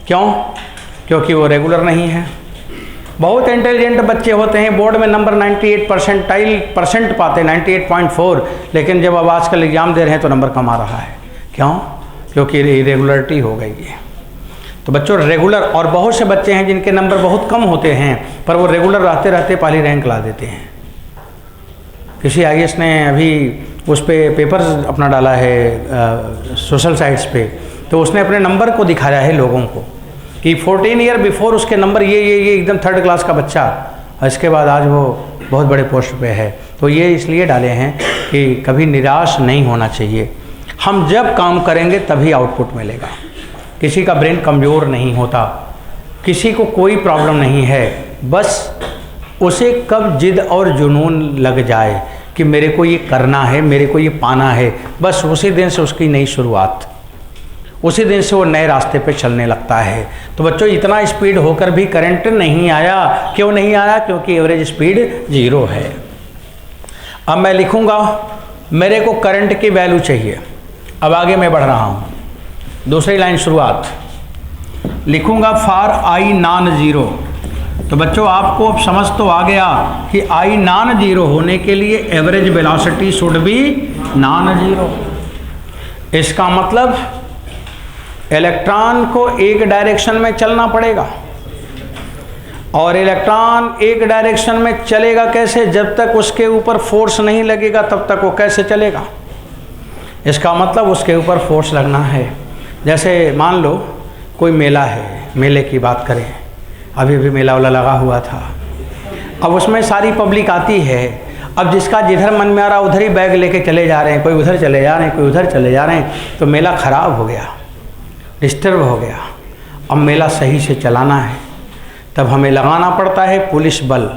क्यों? क्योंकि वो रेगुलर नहीं है। बहुत इंटेलिजेंट बच्चे होते हैं, बोर्ड में नंबर 98% पाते, 98.4, लेकिन जब अब आजकल एग्ज़ाम दे रहे हैं तो नंबर कम आ रहा है। क्यों? क्योंकि इरेगुलरिटी हो गई है। तो बच्चों रेगुलर, और बहुत से बच्चे हैं जिनके नंबर बहुत कम होते हैं पर वो रेगुलर रहते रहते पहली रैंक ला देते हैं। किसी IAS ने अभी उस पर पेपर अपना डाला है सोशल साइट्स पे, तो उसने अपने नंबर को दिखाया है लोगों को कि 14 ईयर बिफोर उसके नंबर ये एकदम 3rd क्लास का बच्चा, इसके बाद आज वो बहुत बड़े पोस्ट पे है। तो ये इसलिए डाले हैं कि कभी निराश नहीं होना चाहिए। हम जब काम करेंगे तभी आउटपुट मिलेगा। किसी का ब्रेन कमज़ोर नहीं होता, किसी को कोई प्रॉब्लम नहीं है, बस उसे कब जिद और जुनून लग जाए कि मेरे को ये करना है, मेरे को ये पाना है, बस उसी दिन से उसकी नई शुरुआत, उसी दिन से वो नए रास्ते पे चलने लगता है। तो बच्चों इतना स्पीड होकर भी करंट नहीं आया। क्यों नहीं आया? क्योंकि एवरेज स्पीड 0 है। अब मैं लिखूँगा मेरे को करंट की वैल्यू चाहिए। अब आगे मैं बढ़ रहा हूँ, दूसरी लाइन शुरुआत लिखूँगा फॉर I नॉन ज़ीरो। तो बच्चों आपको अब समझ तो आ गया कि I नॉन ज़ीरो होने के लिए average velocity should be non zero. इसका मतलब इलेक्ट्रॉन को एक डायरेक्शन में चलना पड़ेगा, और इलेक्ट्रॉन एक डायरेक्शन में चलेगा कैसे? जब तक उसके ऊपर फोर्स नहीं लगेगा तब तक वो कैसे चलेगा? इसका मतलब उसके ऊपर फोर्स लगना है। जैसे मान लो कोई मेला है, मेले की बात करें, अभी भी मेला वाला लगा हुआ था। अब उसमें सारी पब्लिक आती है। अब जिसका जिधर मन में आ रहा उधर ही बैग लेके चले जा रहे हैं, कोई उधर चले जा रहे हैं, कोई उधर चले जा रहे हैं, तो मेला ख़राब हो गया, डिस्टर्ब हो गया। अब मेला सही से चलाना है, तब हमें लगाना पड़ता है पुलिस बल।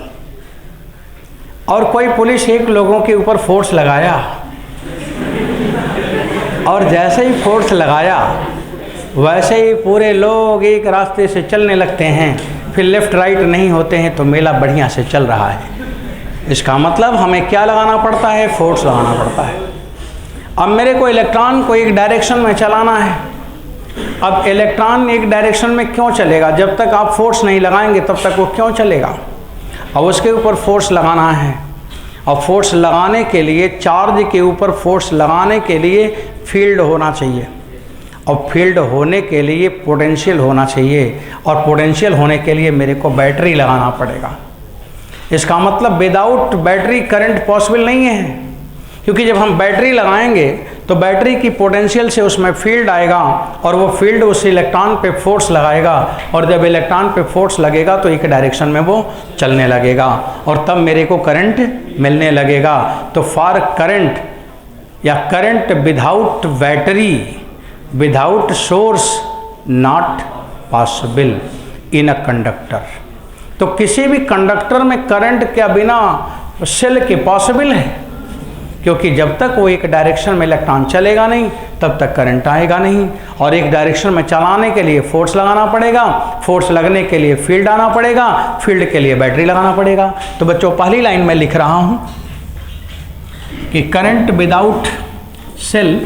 और कोई पुलिस एक लोगों के ऊपर फोर्स लगाया, और जैसे ही फोर्स लगाया वैसे ही पूरे लोग एक रास्ते से चलने लगते हैं, फिर लेफ़्ट राइट नहीं होते हैं, तो मेला बढ़िया से चल रहा है। इसका मतलब हमें क्या लगाना पड़ता है? फोर्स लगाना पड़ता है। अब मेरे को इलेक्ट्रॉन को एक डायरेक्शन में चलाना है। अब इलेक्ट्रॉन एक डायरेक्शन में क्यों चलेगा? जब तक आप फोर्स नहीं लगाएंगे तब तक वो क्यों चलेगा? अब उसके ऊपर फोर्स लगाना है, और फोर्स लगाने के लिए, चार्ज के ऊपर फोर्स लगाने के लिए फील्ड होना चाहिए, और फील्ड होने के लिए पोटेंशियल होना चाहिए, और पोटेंशियल होने के लिए मेरे को बैटरी लगाना पड़ेगा। इसका मतलब विदाउट बैटरी करंट पॉसिबल नहीं है, क्योंकि जब हम बैटरी लगाएंगे तो बैटरी की पोटेंशियल से उसमें फील्ड आएगा, और वो फील्ड उस इलेक्ट्रॉन पे फोर्स लगाएगा, और जब इलेक्ट्रॉन पे फोर्स लगेगा तो एक डायरेक्शन में वो चलने लगेगा, और तब मेरे को करंट मिलने लगेगा। तो फॉर करंट, या current without battery, without source, not possible in a conductor. तो किसी भी कंडक्टर में करंट के बिना सेल के पॉसिबल है, क्योंकि जब तक वो एक डायरेक्शन में इलेक्ट्रॉन चलेगा नहीं तब तक करंट आएगा नहीं, और एक डायरेक्शन में चलाने के लिए फोर्स लगाना पड़ेगा, फोर्स लगने के लिए फील्ड आना पड़ेगा, फील्ड के लिए बैटरी लगाना पड़ेगा। तो बच्चों पहली लाइन में लिख रहा हूँ कि करंट विदाउट सेल,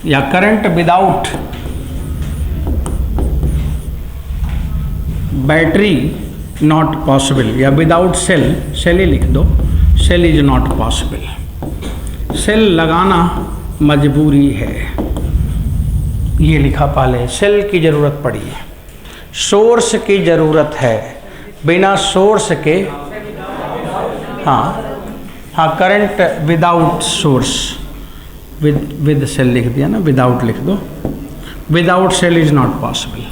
या current without battery not possible, या विदाउट सेल, सेल ही लिख दो, cell is not possible. Cell लगाना मजबूरी है, ये लिखा पहले। सेल की ज़रूरत पड़ी है, सोर्स की ज़रूरत है, बिना सोर्स के, हाँ current without source, with cell लिख दिया ना, विदाउट लिख दो, without cell is not possible,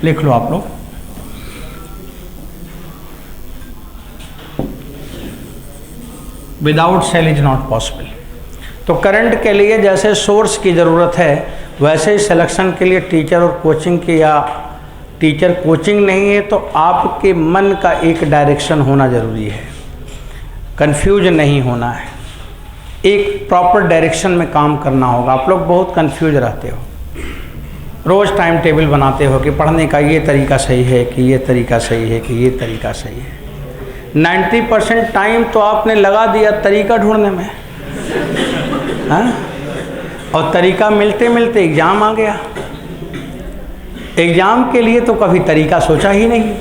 लिख लो आप लोग। Without cell is not possible. तो करंट के लिए जैसे सोर्स की ज़रूरत है, वैसे ही सिलेक्शन के लिए टीचर और कोचिंग की, या टीचर कोचिंग नहीं है तो आपके मन का एक डायरेक्शन होना ज़रूरी है, कंफ्यूज नहीं होना है, एक प्रॉपर डायरेक्शन में काम करना होगा। आप लोग बहुत कंफ्यूज रहते हो, रोज़ टाइम टेबल बनाते हो कि पढ़ने का ये तरीका सही है, कि ये तरीका सही है, कि ये तरीका सही है। 90% टाइम तो आपने लगा दिया तरीका ढूंढने में, हाँ? और तरीका मिलते मिलते एग्ज़ाम आ गया। एग्ज़ाम के लिए तो कभी तरीका सोचा ही नहीं,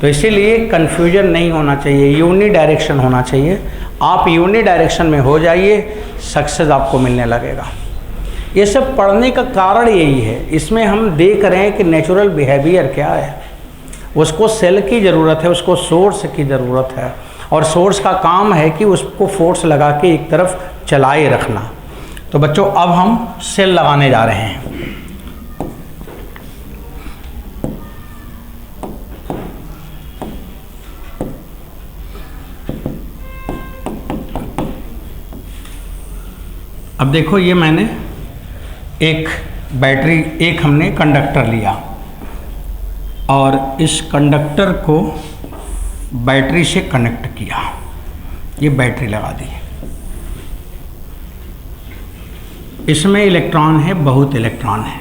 तो इसीलिए कन्फ्यूजन नहीं होना चाहिए, यूनि डायरेक्शन होना चाहिए। आप यूनि डायरेक्शन में हो जाइए, सक्सेस आपको मिलने लगेगा। ये सब पढ़ने का कारण यही है। इसमें हम देख रहे हैं कि नेचुरल बिहेवियर क्या है। उसको सेल की ज़रूरत है, उसको सोर्स की ज़रूरत है, और सोर्स का काम है कि उसको फोर्स लगा के एक तरफ चलाए रखना। तो बच्चों अब हम सेल लगाने जा रहे हैं। अब देखो, ये मैंने एक बैटरी, एक हमने कंडक्टर लिया और इस कंडक्टर को बैटरी से कनेक्ट किया, ये बैटरी लगा दी। इसमें इलेक्ट्रॉन है, बहुत इलेक्ट्रॉन है।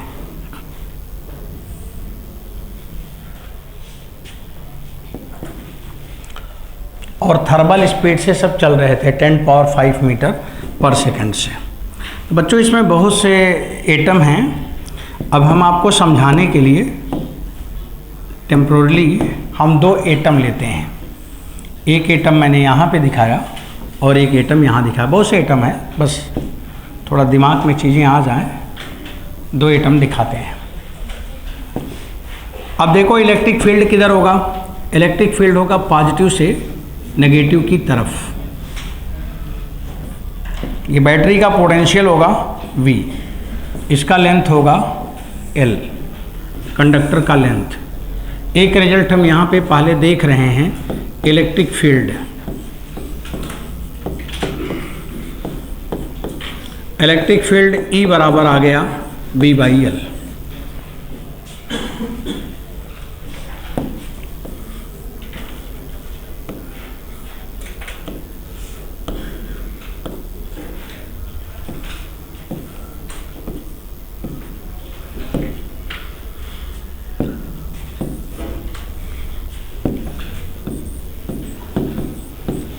और थर्मल स्पीड से सब चल रहे थे 10 पावर 5 मीटर पर सेकंड से। तो बच्चों इसमें बहुत से एटम हैं। अब हम आपको समझाने के लिए टेम्पोरली हम 2 एटम लेते हैं। एक एटम मैंने यहाँ पे दिखाया और एक एटम यहाँ दिखाया। बहुत से एटम है, बस थोड़ा दिमाग में चीज़ें आ जाएं, 2 एटम दिखाते हैं। अब देखो इलेक्ट्रिक फील्ड किधर होगा? इलेक्ट्रिक फील्ड होगा पॉजिटिव से नेगेटिव की तरफ। ये बैटरी का पोटेंशियल होगा V, इसका लेंथ होगा L, कंडक्टर का लेंथ। एक रिजल्ट हम यहाँ पे पहले देख रहे हैं, electric field. Electric field E बराबर आ गया V/L।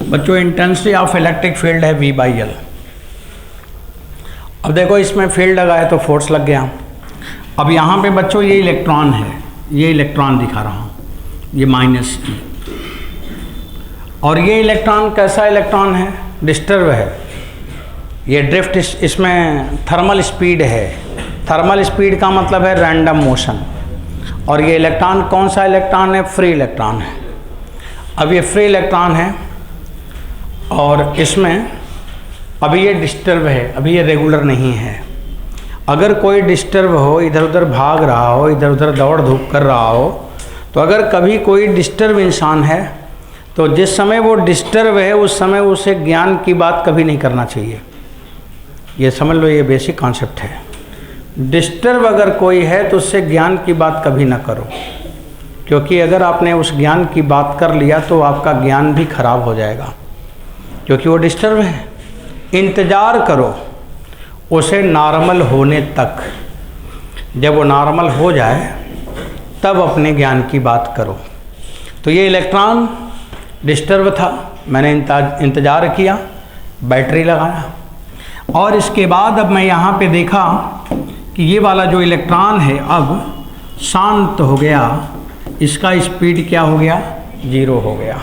बच्चों इंटेंसिटी ऑफ इलेक्ट्रिक फील्ड है V/L। अब देखो इसमें फील्ड लगा है तो फोर्स लग गया। अब यहाँ पे बच्चों ये इलेक्ट्रॉन है, ये इलेक्ट्रॉन दिखा रहा हूँ, ये -E। और ये इलेक्ट्रॉन कैसा इलेक्ट्रॉन है? डिस्टर्ब है। ये ड्रिफ्ट, इसमें थर्मल स्पीड है। थर्मल स्पीड का मतलब है रैंडम मोशन। और ये इलेक्ट्रॉन कौन सा इलेक्ट्रॉन है? फ्री इलेक्ट्रॉन है। अब ये फ्री इलेक्ट्रॉन है और इसमें अभी ये डिस्टर्ब है, अभी ये रेगुलर नहीं है। अगर कोई डिस्टर्ब हो, इधर उधर भाग रहा हो, इधर उधर दौड़ धूप कर रहा हो, तो अगर कभी कोई डिस्टर्ब इंसान है तो जिस समय वो डिस्टर्ब है उस समय उसे ज्ञान की बात कभी नहीं करना चाहिए। ये समझ लो, ये बेसिक कॉन्सेप्ट है। डिस्टर्ब अगर कोई है तो उससे ज्ञान की बात कभी ना करो, क्योंकि अगर आपने उस ज्ञान की बात कर लिया तो आपका ज्ञान भी खराब हो जाएगा, क्योंकि वो डिस्टर्ब है। इंतज़ार करो उसे नॉर्मल होने तक। जब वो नॉर्मल हो जाए तब अपने ज्ञान की बात करो। तो ये इलेक्ट्रॉन डिस्टर्ब था, मैंने इंतज़ार किया, बैटरी लगाया, और इसके बाद अब मैं यहाँ पे देखा कि ये वाला जो इलेक्ट्रॉन है अब शांत हो गया, इसका स्पीड क्या हो गया? 0 हो गया।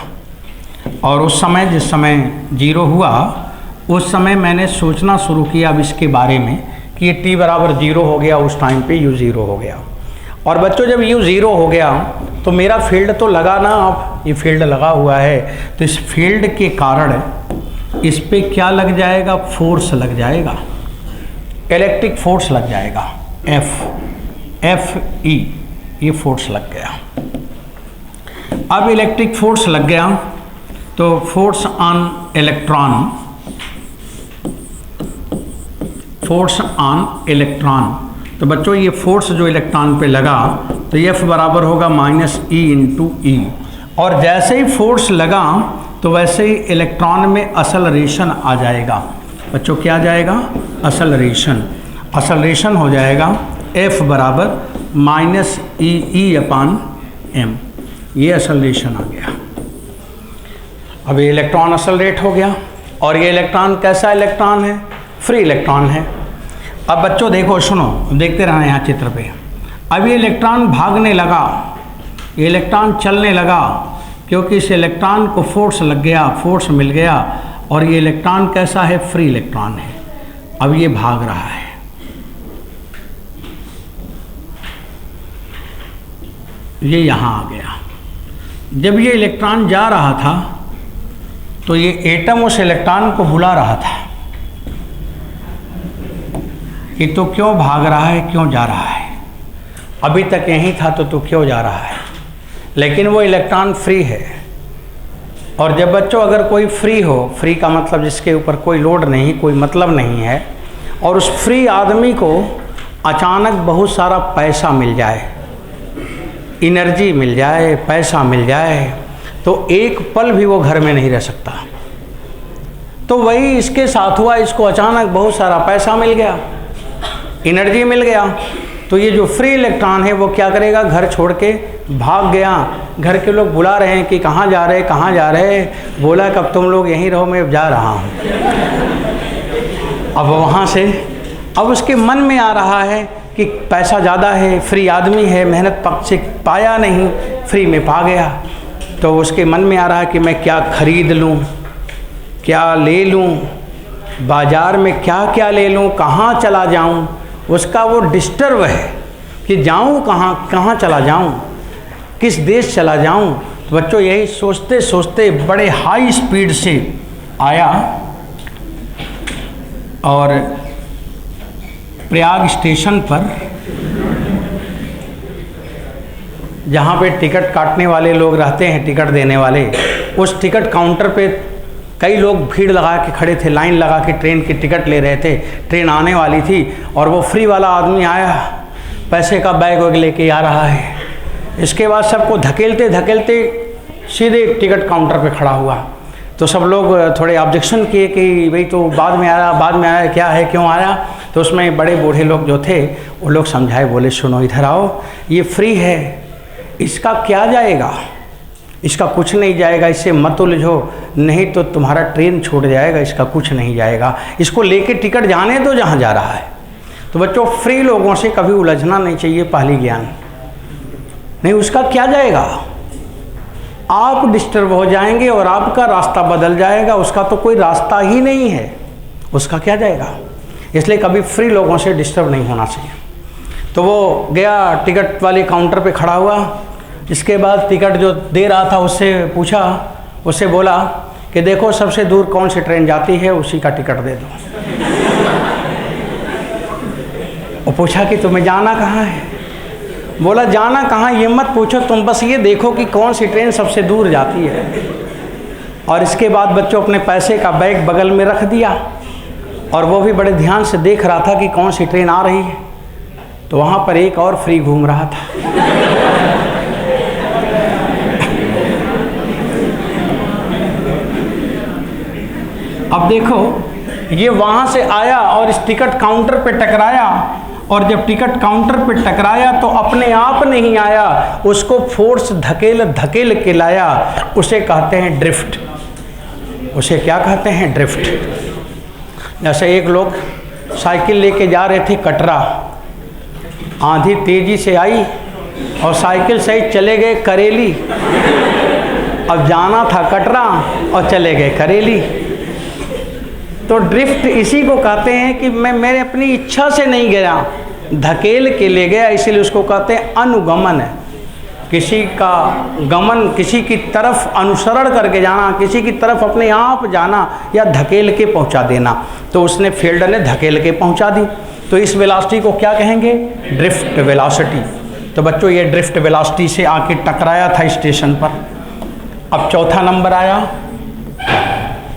और उस समय, जिस समय 0 हुआ, उस समय मैंने सोचना शुरू किया अब इसके बारे में कि ये t बराबर 0 हो गया, उस टाइम पे u 0 हो गया। और बच्चों जब u 0 हो गया तो मेरा फील्ड तो लगा ना, अब ये फील्ड लगा हुआ है, तो इस फील्ड के कारण इस पे क्या लग जाएगा? फोर्स लग जाएगा, इलेक्ट्रिक फोर्स लग जाएगा, Fe, ये फोर्स लग गया। अब इलेक्ट्रिक फोर्स लग गया तो force on electron, force on electron. तो बच्चों ये फोर्स जो इलेक्ट्रॉन पे लगा तो F बराबर होगा -E/E। और जैसे ही फोर्स लगा तो वैसे ही इलेक्ट्रॉन में असलरेशन आ जाएगा। बच्चों क्या आ जाएगा? असलरेशन। असलरेशन हो जाएगा F बराबर -E/m। ये असलरेशन आ गया। अब ये इलेक्ट्रॉन असलरेट हो गया। और ये इलेक्ट्रॉन कैसा इलेक्ट्रॉन है? फ्री इलेक्ट्रॉन है। अब बच्चों देखो, सुनो, देखते रहना यहाँ चित्र पे। अब ये इलेक्ट्रॉन भागने लगा, ये इलेक्ट्रॉन चलने लगा, क्योंकि इस इलेक्ट्रॉन को फोर्स लग गया, फोर्स मिल गया, और ये इलेक्ट्रॉन कैसा है? फ्री इलेक्ट्रॉन है। अब ये भाग रहा है। ये यहाँ आ गया। जब ये इलेक्ट्रॉन जा रहा था तो ये एटम उस इलेक्ट्रॉन को बुला रहा था कि तो क्यों भाग रहा है, क्यों जा रहा है? अभी तक यहीं था तो तू क्यों जा रहा है? लेकिन वो इलेक्ट्रॉन फ्री है। और जब बच्चों अगर कोई फ्री हो, फ्री का मतलब जिसके ऊपर कोई लोड नहीं, कोई मतलब नहीं है, और उस फ्री आदमी को अचानक बहुत सारा पैसा मिल जाए, एनर्जी मिल जाए, पैसा मिल जाए, तो एक पल भी वो घर में नहीं रह सकता। तो वही इसके साथ हुआ। इसको अचानक बहुत सारा पैसा मिल गया, एनर्जी मिल गया, तो ये जो फ्री इलेक्ट्रॉन है वो क्या करेगा? घर छोड़ के भाग गया। घर के लोग बुला रहे हैं कि कहाँ जा रहे, कहाँ जा रहे? बोला कब तुम लोग यहीं रहो, मैं जा रहा हूँ। अब वहाँ से अब उसके मन में आ रहा है कि पैसा ज़्यादा है, फ्री आदमी है, मेहनत पक्ष से पाया नहीं, फ्री में पा गया। तो उसके मन में आ रहा है कि मैं क्या खरीद लूँ, क्या ले लूँ, बाज़ार में क्या क्या ले लूँ, कहाँ चला जाऊँ। उसका वो डिस्टर्ब है कि जाऊँ कहाँ, कहाँ चला जाऊँ, किस देश चला जाऊँ। तो बच्चों यही सोचते सोचते बड़े हाई स्पीड से आया और प्रयाग स्टेशन पर, जहाँ पे टिकट काटने वाले लोग रहते हैं, टिकट देने वाले, उस टिकट काउंटर पे कई लोग भीड़ लगा के खड़े थे, लाइन लगा के ट्रेन की टिकट ले रहे थे। ट्रेन आने वाली थी और वो फ्री वाला आदमी आया, पैसे का बैग वैग लेके आ रहा है। इसके बाद सबको धकेलते धकेलते सीधे टिकट काउंटर पे खड़ा हुआ। तो सब लोग थोड़े ऑब्जेक्शन किए कि भाई तो बाद में आया, क्या है, क्यों आया? तो उसमें बड़े बूढ़े लोग जो थे वो लोग समझाए, बोले सुनो इधर आओ, ये फ्री है, इसका क्या जाएगा, इसका कुछ नहीं जाएगा, इससे मत उलझो, नहीं तो तुम्हारा ट्रेन छूट जाएगा, इसका कुछ नहीं जाएगा, इसको लेके टिकट जाने दो जहाँ जा रहा है। तो बच्चों फ्री लोगों से कभी उलझना नहीं चाहिए, पहली ज्ञान नहीं, उसका क्या जाएगा? आप डिस्टर्ब हो जाएंगे और आपका रास्ता बदल जाएगा, उसका तो कोई रास्ता ही नहीं है, उसका क्या जाएगा? इसलिए कभी फ्री लोगों से डिस्टर्ब नहीं होना चाहिए। तो वो गया टिकट वाले काउंटर पे खड़ा हुआ। इसके बाद टिकट जो दे रहा था उससे पूछा, उससे बोला कि देखो सबसे दूर कौन सी ट्रेन जाती है, उसी का टिकट दे दो। और पूछा कि तुम्हें जाना कहाँ है? बोला जाना कहाँ ये मत पूछो, तुम बस ये देखो कि कौन सी ट्रेन सबसे दूर जाती है। और इसके बाद बच्चों अपने पैसे का बैग बगल में रख दिया और वो भी बड़े ध्यान से देख रहा था कि कौन सी ट्रेन आ रही है। तो वहाँ पर एक और फ्री घूम रहा था। अब देखो ये वहाँ से आया और इस टिकट काउंटर पे टकराया, और जब टिकट काउंटर पे टकराया तो अपने आप नहीं आया, उसको फोर्स धकेल धकेल के लाया। उसे कहते हैं ड्रिफ्ट। उसे क्या कहते हैं? ड्रिफ्ट। जैसे एक लोग साइकिल लेके जा रहे थे कटरा, आंधी तेजी से आई और साइकिल सही चले गए करेली। अब जाना था कटरा और चले गए करेली। तो ड्रिफ्ट इसी को कहते हैं कि मेरे अपनी इच्छा से नहीं गया, धकेल के ले गया, इसीलिए उसको कहते हैं अनुगमन है। किसी का गमन, किसी की तरफ अनुसरण करके जाना, किसी की तरफ अपने आप जाना या धकेल के पहुंचा देना। तो उसने फील्ड ने धकेल के पहुंचा दी। तो इस वेलोसिटी को क्या कहेंगे? Drift velocity. तो बच्चों ये ड्रिफ्ट वेलोसिटी से आके टकराया था स्टेशन पर। अब चौथा नंबर आया।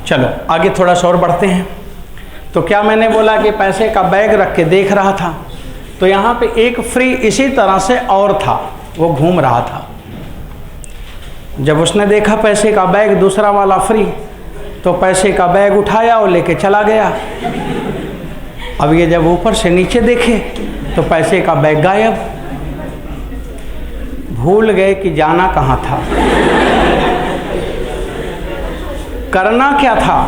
चलो आगे थोड़ा सा और बढ़ते हैं। तो क्या मैंने बोला कि पैसे का बैग रख के देख रहा था, तो यहाँ पे एक फ्री इसी तरह से और था, वो घूम रहा था। जब उसने देखा पैसे का बैग दूसरा वाला फ्री, तो पैसे का बैग उठाया और लेके चला गया। अब ये जब ऊपर से नीचे देखे तो पैसे का बैग गायब। भूल गए कि जाना कहाँ था, करना क्या था।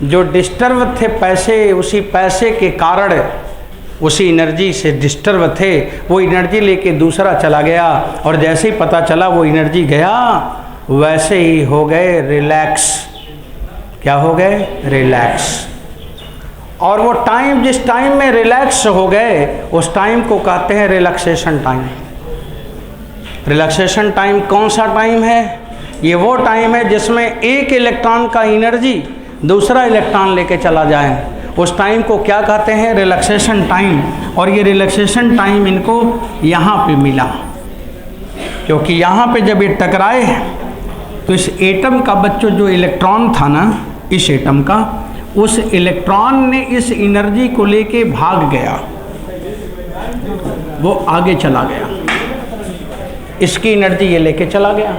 जो डिस्टर्ब थे पैसे, उसी पैसे के कारण उसी एनर्जी से डिस्टर्ब थे, वो एनर्जी लेके दूसरा चला गया, और जैसे ही पता चला वो एनर्जी गया, वैसे ही हो गए रिलैक्स। क्या हो गए? रिलैक्स। और वो टाइम, जिस टाइम में रिलैक्स हो गए, उस टाइम को कहते हैं रिलैक्सेशन टाइम। रिलैक्सेशन टाइम कौन सा टाइम है? ये वो टाइम है जिसमें एक इलेक्ट्रॉन का एनर्जी दूसरा इलेक्ट्रॉन लेके चला जाए, उस टाइम को क्या कहते हैं? Relaxation time. और ये रिलैक्सेशन टाइम इनको यहाँ पे मिला, क्योंकि यहाँ पे जब ये टकराए तो इस एटम का बच्चों जो इलेक्ट्रॉन था ना, इस एटम का, उस इलेक्ट्रॉन ने इस एनर्जी को लेके भाग गया, वो आगे चला गया, इसकी एनर्जी ये लेके चला गया,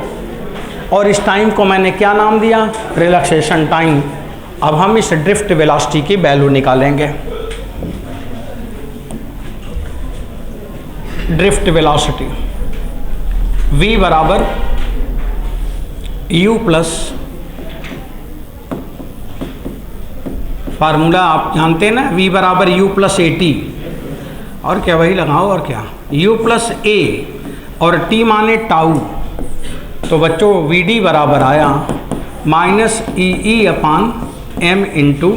और इस टाइम को मैंने क्या नाम दिया? Relaxation time. अब हम इस ड्रिफ्ट वेलोसिटी की वैल्यू निकालेंगे। ड्रिफ्ट वेलोसिटी v बराबर u प्लस, फार्मूला आप जानते हैं ना, v बराबर u प्लस AT, और क्या वही लगाओ, और क्या, u प्लस A और t माने टाउ। तो बच्चों Vd बराबर आया माइनस ई अपान m इंटू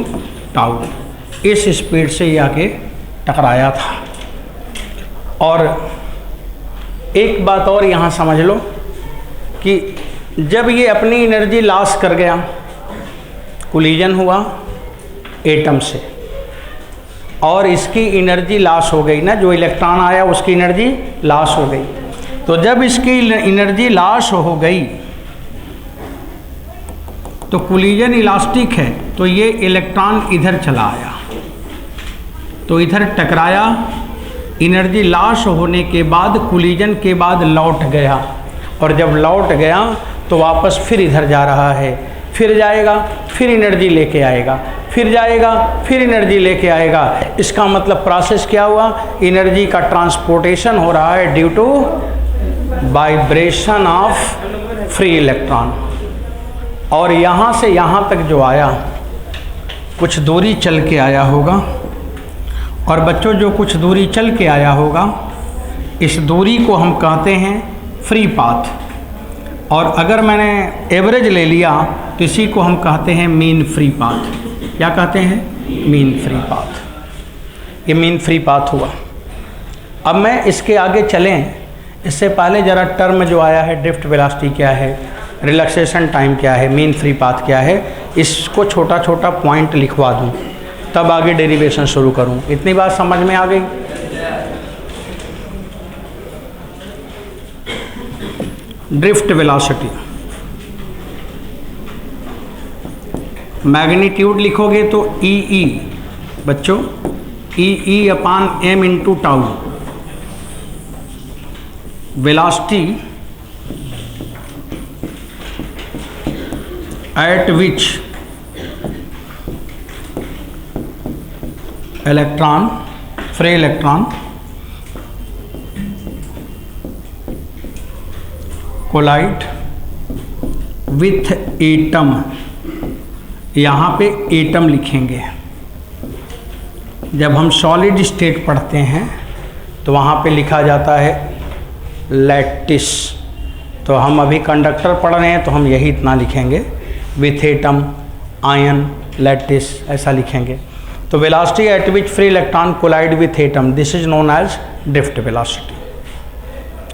टाउ। इस स्पीड से ये आके टकराया था। और एक बात और यहाँ समझ लो कि जब ये अपनी एनर्जी लॉस कर गया, कोलिजन हुआ एटम से, और इसकी एनर्जी लॉस हो गई ना, जो इलेक्ट्रॉन आया उसकी एनर्जी लॉस हो गई। तो जब इसकी एनर्जी लॉस हो गई तो कोलिजन इलास्टिक है, तो ये इलेक्ट्रॉन इधर चला आया, तो इधर टकराया, एनर्जी लॉस होने के बाद कोलिजन के बाद लौट गया, और जब लौट गया तो वापस फिर इधर जा रहा है, फिर जाएगा, फिर एनर्जी लेके आएगा, फिर जाएगा, फिर एनर्जी लेके आएगा। इसका मतलब प्रोसेस क्या हुआ? एनर्जी का ट्रांसपोर्टेशन हो रहा है due to vibration of free electron. और यहाँ से यहाँ तक जो आया, कुछ दूरी चल के आया होगा, और बच्चों जो कुछ दूरी चल के आया होगा, इस दूरी को हम कहते हैं फ्री पाथ। और अगर मैंने एवरेज ले लिया तो इसी को हम कहते हैं मीन फ्री पाथ। क्या कहते हैं? Mean free path. ये मीन फ्री पाथ हुआ। अब मैं इसके आगे चलें, इससे पहले ज़रा टर्म जो आया है, ड्रिफ्ट वेलोसिटी क्या है, रिलैक्सेशन टाइम क्या है, मीन फ्री पाथ क्या है, इसको छोटा छोटा पॉइंट लिखवा दूं, तब आगे डेरिवेशन शुरू करूं। इतनी बात समझ में आ गई? ड्रिफ्ट वेलोसिटी, मैग्नीट्यूड लिखोगे तो ई बच्चों, ई अपान m into tau. Velocity at which electron, free electron collide with atom. यहाँ पे एटम लिखेंगे। जब हम सॉलिड स्टेट पढ़ते हैं तो वहाँ पे लिखा जाता है लैटिस। तो हम अभी कंडक्टर पढ़ रहे हैं तो हम यही इतना लिखेंगे, विथ एटम, आयन, लैटिस, ऐसा लिखेंगे। तो velocity at which free electron collide with atom, this is known as drift velocity.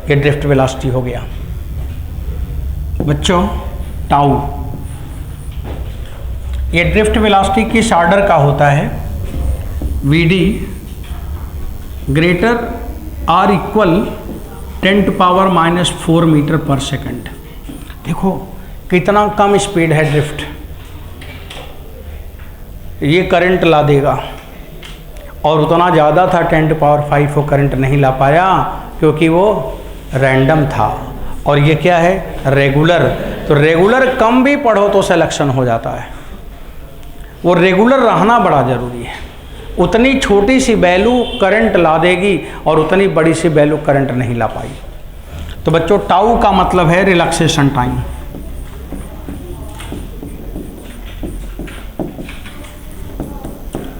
ये ड्रिफ्ट वेलोसिटी हो गया बच्चों। टाउ, ये ड्रिफ्ट वेलोसिटी किस ऑर्डर का होता है? Vd greater or equal 10⁻⁴ metre per second. देखो कितना कम स्पीड है ड्रिफ्ट, ये करंट ला देगा, और उतना ज़्यादा था 10⁵ वो करंट नहीं ला पाया क्योंकि वो रैंडम था। और ये क्या है? रेगुलर। तो रेगुलर कम भी पढ़ो तो सिलेक्शन हो जाता है, वो रेगुलर रहना बड़ा ज़रूरी है। उतनी छोटी सी वैल्यू करंट ला देगी और उतनी बड़ी सी वैल्यू करंट नहीं ला पाई। तो बच्चों टाउ का मतलब है रिलैक्सेशन टाइम।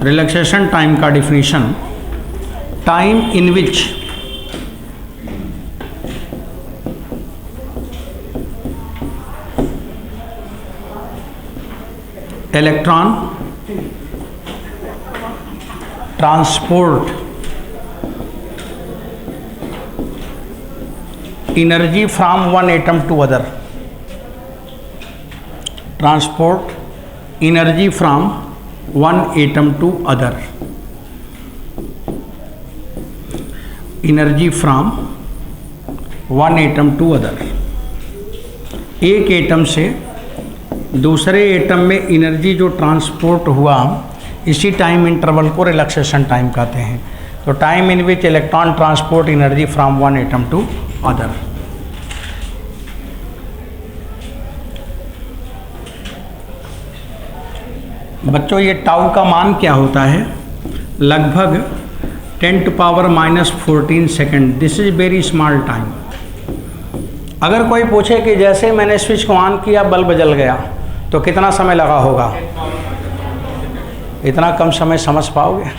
रिलैक्सेशन टाइम का definition time in which electron transport energy from one atom to other, transport energy from one atom to other, energy from one atom to other। एक atom से दूसरे atom में energy जो transport हुआ, इसी time interval को relaxation time कहते हैं। तो time in which electron transport energy from one atom to other. बच्चों ये टाउ का मान क्या होता है? लगभग 10⁻⁻14 second. This is very small time. अगर कोई पूछे कि जैसे मैंने स्विच को ऑन किया बल्ब जल गया तो कितना समय लगा होगा, इतना कम समय समझ पाओगे?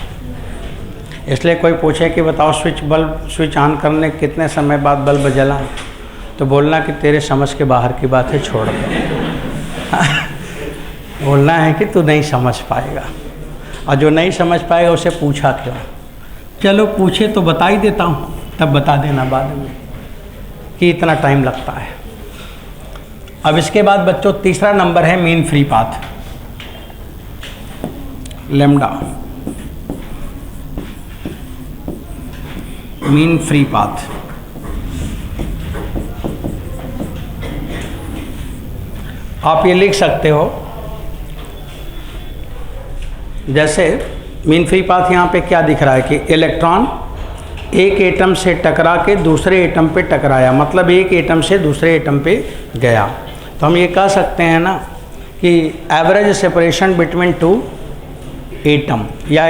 इसलिए कोई पूछे कि बताओ स्विच ऑन करने कितने समय बाद बल्ब जला, तो बोलना कि तेरे समझ के बाहर की बात है, छोड़ दो। बोलना है कि तू नहीं समझ पाएगा, और जो नहीं समझ पाएगा उसे पूछा क्यों? चलो पूछे तो बता ही देता हूँ, तब बता देना बाद में कि इतना टाइम लगता है। अब इसके बाद बच्चों तीसरा नंबर है mean free path, lambda, mean free path. आप ये लिख सकते हो, जैसे मीन फ्री पाथ यहाँ पे क्या दिख रहा है कि इलेक्ट्रॉन एक एटम से टकरा के दूसरे एटम पे टकराया, मतलब एक एटम से दूसरे एटम पे गया। तो हम ये कह सकते हैं ना कि average separation between two atom, या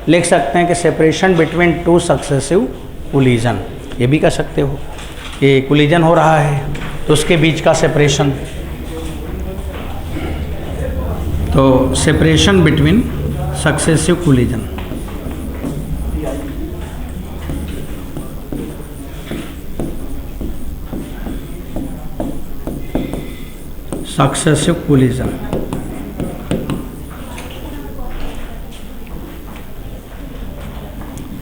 लिख सकते हैं कि separation between two successive collision, ये भी कह सकते हो कि कोलिजन हो रहा है तो उसके बीच का सेपरेशन। तो separation between successive collision. Successive collision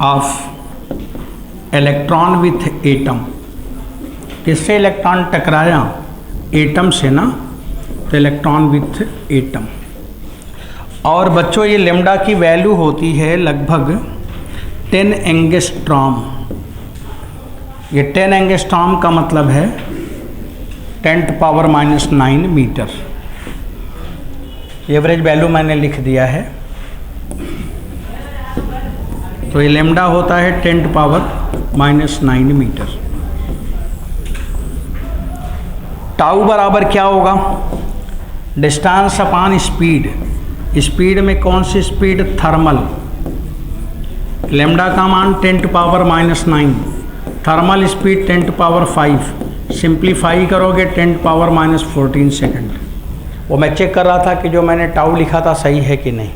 of electron with atom. किससे इलेक्ट्रॉन टकराया? एटम से ना, तो इलेक्ट्रॉन विथ एटम। और बच्चों ये लैम्डा की वैल्यू होती है लगभग 10 एंगस्ट्रॉम। ये 10 एंगस्ट्रॉम का मतलब है 10⁻⁹ मीटर। एवरेज वैल्यू मैंने लिख दिया है। तो ये लैम्डा होता है 10⁻⁹ मीटर। टाउ बराबर क्या होगा? Distance upon speed. स्पीड में कौन सी स्पीड? थर्मल। लैम्डा का मान 10⁻⁹, थर्मल स्पीड 10⁵। सिंप्लीफाई करोगे 10⁻⁻14 सेकेंड। वो मैं चेक कर रहा था कि जो मैंने टाउ लिखा था सही है कि नहीं।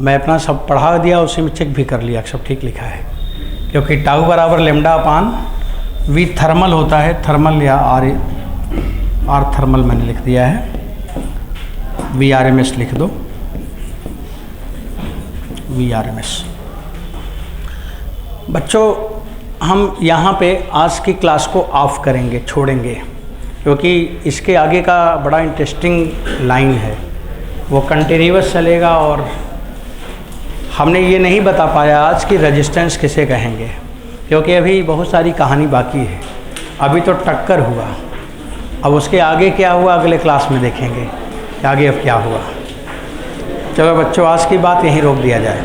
मैं अपना सब पढ़ा दिया, उसी में चेक भी कर लिया सब ठीक लिखा है, क्योंकि टाउ बराबर लैम्डा अपान वी थर्मल होता है। थर्मल या आर थर्मल मैंने लिख दिया है, VRMS लिख दो, VRMS। बच्चों हम यहाँ पे आज की क्लास को ऑफ करेंगे, छोड़ेंगे, क्योंकि इसके आगे का बड़ा इंटरेस्टिंग लाइन है, वो कंटिन्यूअस चलेगा। और हमने ये नहीं बता पाया आज की रेजिस्टेंस किसे कहेंगे, क्योंकि अभी बहुत सारी कहानी बाकी है। अभी तो टक्कर हुआ, अब उसके आगे क्या हुआ अगले क्लास में देखेंगे कि आगे अब क्या हुआ। चलो बच्चों आज की बात यहीं रोक दिया जाए।